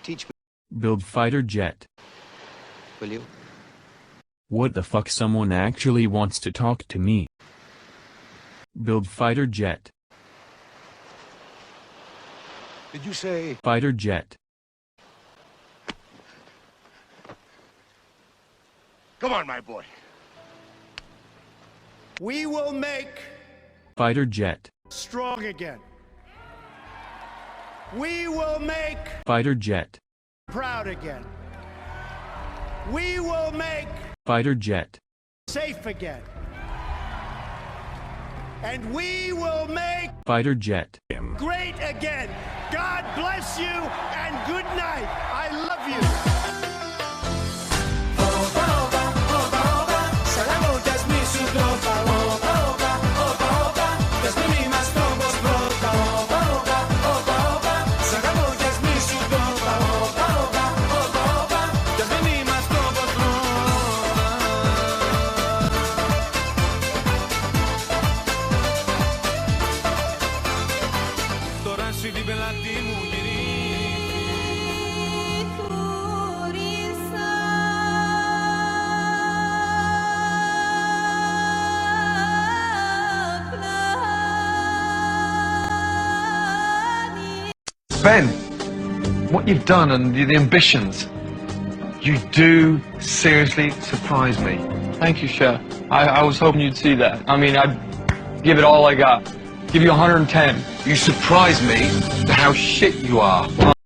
Teach me, Build fighter jet. will you? What the fuck, someone actually wants to talk to me. Build fighter jet. Did you say... Fighter jet. Come on, my boy. We will make Fighter jet. strong again. We will make Fighter jet. proud again. We will make Fighter jet. safe again. And we will make Fighter jet. great again. God bless you and good night. I love you. Ben, what you've done and the ambitions, you do seriously surprise me. Thank you, Chef. I was hoping you'd see that. I mean, I'd give it all I got. Give you 110. You surprise me with how shit you are.